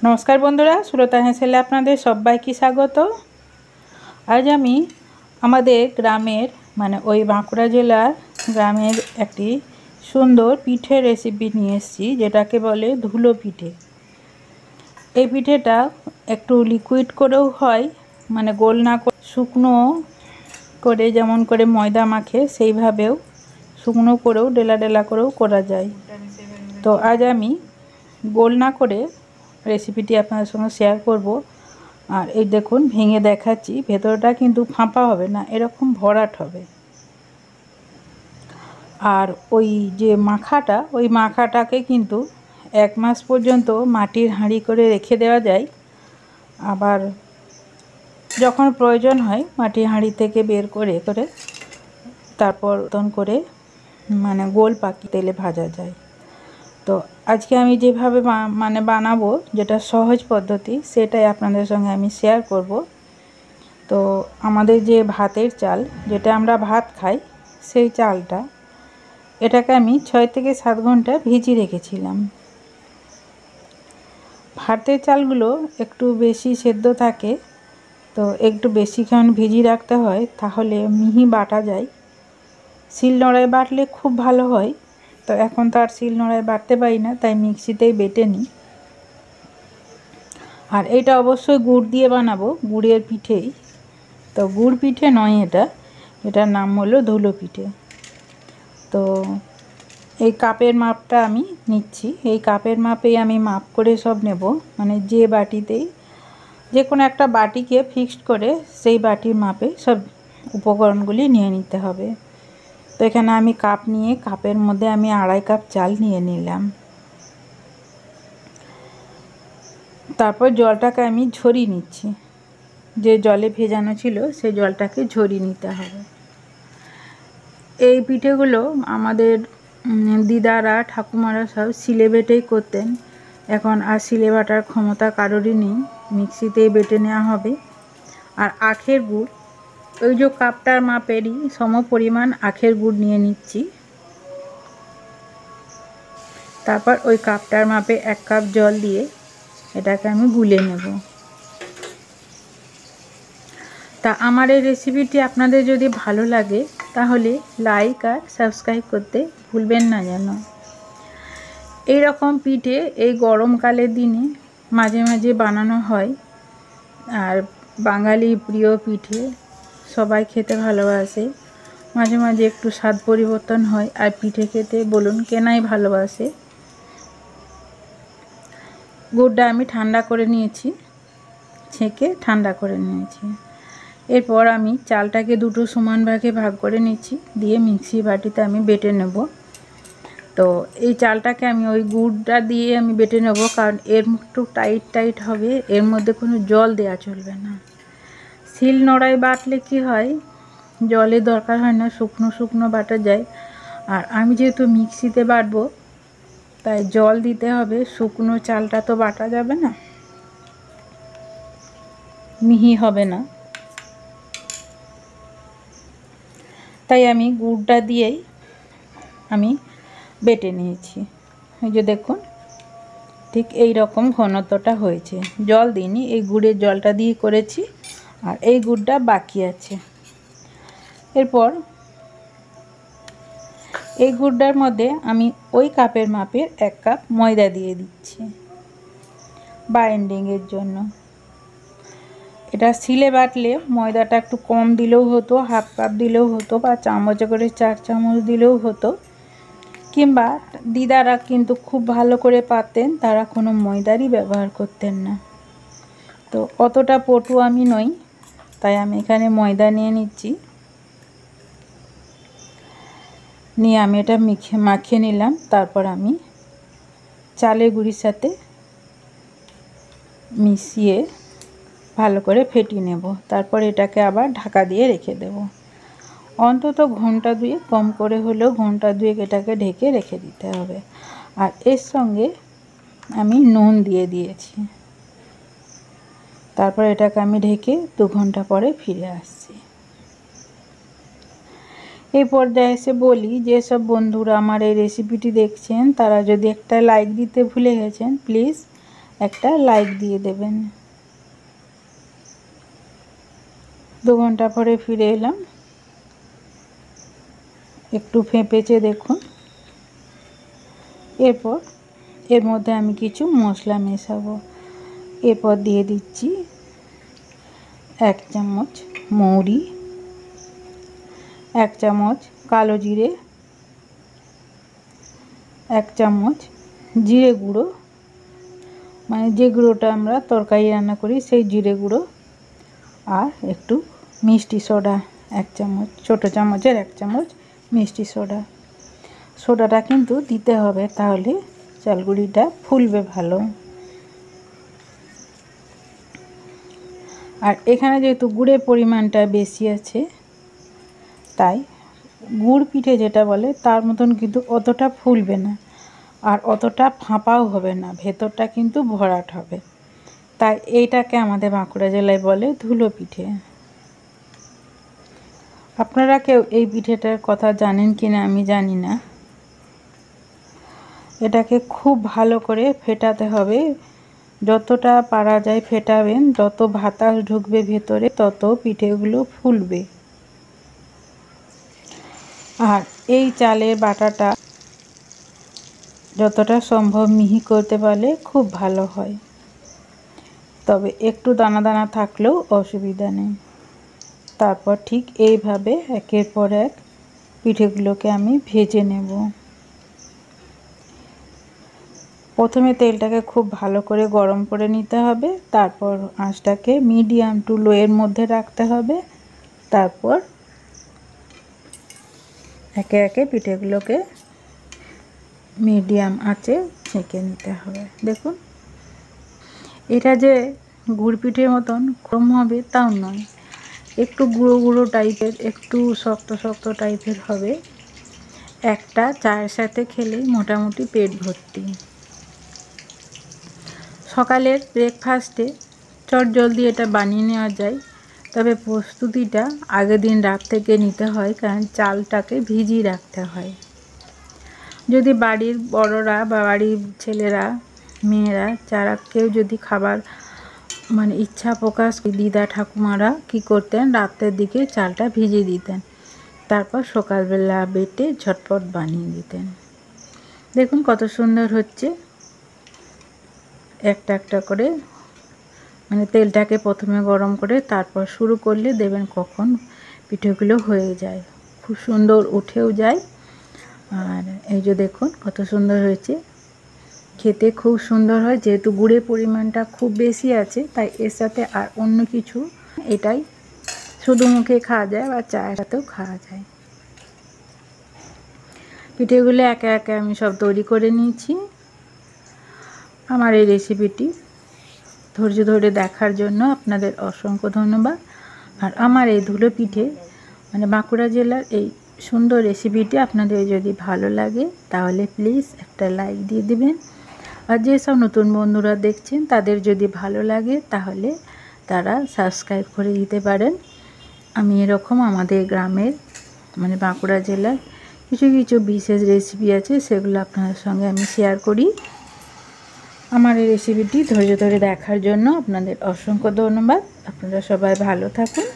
नमस्कार बंधुरा सुलता हेसेले आपनादेर सबाइके स्वागत। आज आमी आमादेर ग्रामेर माने ओई बाँकुड़ा जेलार ग्रामेर एकटी सुंदर पिठे रेसिपि निये एसेछि जेटाके बोले धुलो पिठे। এই পিঠেটা একটু লিকুইড করেও হয়, মানে গোল না করে শুকনো করে যেমন করে ময়দা মাখে সেইভাবেও শুকনো করেও ডেলা ডেলা করেও করা যায়। তো আজ আমি গোল না করে রেসিপিটি আপনাদের সঙ্গে শেয়ার করব। আর এই দেখুন ভেঙে দেখাচ্ছি, ভেতরটা কিন্তু ফাঁপা হবে না, এরকম ভরাট হবে। আর ওই যে মাখাটা, ওই মাখাটাকে কিন্তু 1 মাস পর্যন্ত মাটির হাঁড়ি করে রেখে দেওয়া যায়। আবার যখন প্রয়োজন হয় মাটির হাঁড়ি থেকে বের করে করে তারপর তখন করে মানে গোল পাকি তেলে ভাজা যায়। তো আজকে আমি যেভাবে মানে বানাবো, যেটা সহজ পদ্ধতি, সেটাই আপনাদের সঙ্গে আমি শেয়ার করব। তো আমাদের যে ভাতের চাল, যেটা আমরা ভাত খাই, সেই চালটা এটাকে আমি 6 থেকে 7 ঘন্টা ভিজিয়ে রেখেছিলাম। ভাতের চালগুলো একটু বেশি সেদ্ধ থাকে, তো একটু বেশিক্ষণ ভিজিয়ে রাখতে হয়, তাহলে মিহি বাটা যায়। শিলনোড়ায় বাটলে খুব ভালো হয়। তো এখন তো আর শিলনোড়ায় বাটতে পারি না, তাই মিক্সিতেই বেটে নিই। আর এটা অবশ্যই গুড় দিয়ে বানাবো, গুড়ের পিঠেই। তো গুড় পিঠে নয় এটা, এটার নাম হলো ধুলো পিঠে। তো এই কাপের মাপটা আমি নিচ্ছি, এই কাপের মাপেই আমি মাপ করে সব নেব। মানে যে বাটিতেই, যে কোনো একটা বাটিকে ফিক্সড করে সেই বাটির মাপে সব উপকরণগুলি নিয়ে নিতে হবে। তো এখানে আমি কাপ নিয়ে কাপের মধ্যে আমি 2.5 কাপ চাল নিয়ে নিলাম। তারপর জলটাকে আমি ঝরিয়ে নিচ্ছি, যে জলে ভেজানো ছিল সেই জলটাকে ঝরিয়ে নিতে হবে। এই পিঠেগুলো আমাদের দিদারা ঠাকুমারা সব শিলে বেটেই করতেন। এখন আর শিলে বাটার ক্ষমতা কারোরই নেই, মিক্সিতেই বেটে নেওয়া হবে। আর আখের গুড়, ওই যে কাপটার মাপেরই সম পরিমাণ আখের গুড় নিয়ে নিচ্ছি। তারপর ওই কাপটার মাপে 1 কাপ জল দিয়ে এটাকে আমি গুলে নেব। তা আমার এই রেসিপিটি আপনাদের যদি ভালো লাগে তাহলে লাইক আর সাবস্ক্রাইব করতে ভুলবেন না যেন। এই রকম পিঠে এই গরমকালের দিনে মাঝে মাঝে বানানো হয়। আর বাঙালি প্রিয় পিঠে, সবাই খেতে ভালোবাসে। মাঝে মাঝে একটু স্বাদ পরিবর্তন হয়, আর পিঠে খেতে বলুন কেনাই ভালোবাসে। গুড়টা আমি ঠান্ডা করে নিয়েছি, ছেঁকে ঠান্ডা করে নিয়েছি। এরপর আমি চালটাকে দুটো সমান ভাগে ভাগ করে নিচ্ছি, দিয়ে মিক্সি বাটিতে আমি বেটে নেব। তো এই চালটাকে আমি ওই গুড়টা দিয়ে আমি বেটে নেব, কারণ এর একটু টাইট টাইট হবে, এর মধ্যে কোনো জল দেওয়া চলবে না। শিল নোড়ায় বাটলে কি হয়, জলের দরকার হয় না, শুকনো শুকনো বাটা যায়। আর আমি যেহেতু মিক্সিতে বাটবো, তাই জল দিতে হবে, শুকনো চালটা তো বাটা যাবে না, মিহি হবে না। তাই আমি গুড়টা দিয়েই আমি বেটে নিয়েছি। এই যে দেখুন, ঠিক এই রকম ঘনত্বটা হয়েছে। জল দিইনি, এই গুড়ের জলটা দিয়ে করেছি। আর এই গুড়টা বাকি আছে। এরপর এই গুড়টার মধ্যে আমি ওই কাপের মাপের 1 কাপ ময়দা দিয়ে দিচ্ছি বাইন্ডিংয়ের জন্য। এটা শিলে বাটলে ময়দাটা একটু কম দিলেও হতো, 1/2 কাপ দিলেও হতো, বা চামচে করে 4 চামচ দিলেও হতো। কিংবা দিদারা কিন্তু খুব ভালো করে পারতেন, তারা কোনো ময়দারই ব্যবহার করতেন না। তো অতটা পটু আমি নই, তাই আমি এখানে ময়দা নিয়ে নিচ্ছি। নিয়ে আমি এটা মাখিয়ে নিলাম। তারপর আমি চালের গুঁড়ির সাথে মিশিয়ে ভালো করে ফেটিয়ে নেব। তারপর এটাকে আবার ঢাকা দিয়ে রেখে দেব। অন্তত ঘন্টা 2, কম করে হলেও ঘন্টা 2 এটাকে ঢেকে রেখে দিতে হবে। আর এর সঙ্গে আমি নুন দিয়ে দিয়েছি। তারপর এটাকে আমি ঢেকে 2 ঘন্টা পরে ফিরে আসছি। এই পর্যায়ে এসে বলি, যেসব বন্ধুরা আমার এই রেসিপিটি দেখছেন তারা যদি একটা লাইক দিতে ভুলে গেছেন, প্লিজ একটা লাইক দিয়ে দেবেন। 2 ঘন্টা পরে ফিরে এলাম। একটু ফেঁপেছে দেখুন। এরপর এর মধ্যে আমি কিছু মশলা মেশাবো। এরপর দিয়ে দিচ্ছি 1 চামচ মৌরি, 1 চামচ কালো জিরে, 1 চামচ জিরে গুঁড়ো, মানে যে গুঁড়োটা আমরা তরকারি রান্না করি সেই জিরে গুঁড়ো, আর একটু মিষ্টি সোডা 1 চামচ, ছোটো চামচের 1 চামচ মিষ্টি সোডা। সোডাটা কিন্তু দিতে হবে, তাহলে চালগুড়িটা ফুলবে ভালো। আর এখানে যেহেতু গুড়ের পরিমাণটা বেশি আছে, তাই গুড় পিঠে যেটা বলে তার মতন কিন্তু অতটা ফুলবে না, আর অতটা ফাঁপাও হবে না, ভেতরটা কিন্তু ভরাট হবে। তাই এইটাকে আমাদের বাঁকুড়া জেলায় বলে ধুলো পিঠে। আপনারা কেউ এই পিঠেটার কথা জানেন কি না আমি জানি না। এটাকে খুব ভালো করে ফেটাতে হবে, যতটা পারা যায় ফেটাবেন, যত বাতাস ঢুকবে ভেতরে তত পিঠেগুলো ফুলবে। আর এই চালের বাটাটা যতটা সম্ভব মিহি করতে পারলে খুব ভালো হয়, তবে একটু দানা দানা থাকলেও অসুবিধা নেই। তারপর ঠিক এইভাবে একের পর এক পিঠেগুলোকে আমি ভেজে নেব। প্রথমে তেলটাকে খুব ভালো করে গরম করে নিতে হবে, তারপর আঁচটাকে মিডিয়াম টু লো এর মধ্যে রাখতে হবে। তারপর একে একে পিঠেগুলোকে মিডিয়াম আঁচে ছেঁকে নিতে হবে। দেখুন, এটা যে গুড় পিঠের মতন ক্রম হবে তাও নয়, একটু গুঁড়ো গুঁড়ো টাইপের, একটু শক্ত শক্ত টাইপের হবে। একটা চায়ের সাথে খেলেই মোটামুটি পেট ভর্তি। সকালের ব্রেকফাস্টে চটজলদি এটা বানিয়ে নেওয়া যায়, তবে প্রস্তুতিটা আগের দিন রাত থেকে নিতে হয়, কারণ চালটাকে ভিজিয়ে রাখতে হয়। যদি বাড়ির বড়রা বা বাড়ির ছেলেরা মেয়েরা যারা কেউ যদি খাবার মানে ইচ্ছা প্রকাশ, দিদা ঠাকুমারা কি করতেন, রাতের দিকে চালটা ভিজিয়ে দিতেন, তারপর সকালবেলা বেটে ঝটপট বানিয়ে দিতেন। দেখুন কত সুন্দর হচ্ছে। একটা একটা করে মানে তেলটাকে প্রথমে গরম করে তারপর শুরু করলে দেবেন কখন পিঠেগুলো হয়ে যায়, খুব সুন্দর উঠেও যায়। আর এই যে দেখুন কত সুন্দর হয়েছে, খেতে খুব সুন্দর হয়। যেহেতু গুড়ের পরিমাণটা খুব বেশি আছে, তাই এর সাথে আর অন্য কিছু, এটাই শুধু মুখে খাওয়া যায় বা চায়ের সাথেও খাওয়া যায়। পিঠেগুলো একে একে আমি সব তৈরি করে নিয়েছি। আমার এই রেসিপিটি ধৈর্য ধরে দেখার জন্য আপনাদের অসংখ্য ধন্যবাদ। আর আমার এই ধুলো পিঠে মানে বাঁকুড়া জেলার এই সুন্দর রেসিপিটি আপনাদের যদি ভালো লাগে তাহলে প্লিজ একটা লাইক দিয়ে দেবেন। আর যেসব নতুন বন্ধুরা দেখছেন তাদের যদি ভালো লাগে তাহলে তারা সাবস্ক্রাইব করে দিতে পারেন। আমি এরকম আমাদের গ্রামের মানে বাঁকুড়া জেলার কিছু কিছু বিশেষ রেসিপি আছে, সেগুলো আপনাদের সঙ্গে আমি শেয়ার করি। আমার এই রেসিপিটি ধৈর্য ধরে দেখার জন্য আপনাদের অসংখ্য ধন্যবাদ। আপনারা সবাই ভালো থাকুন।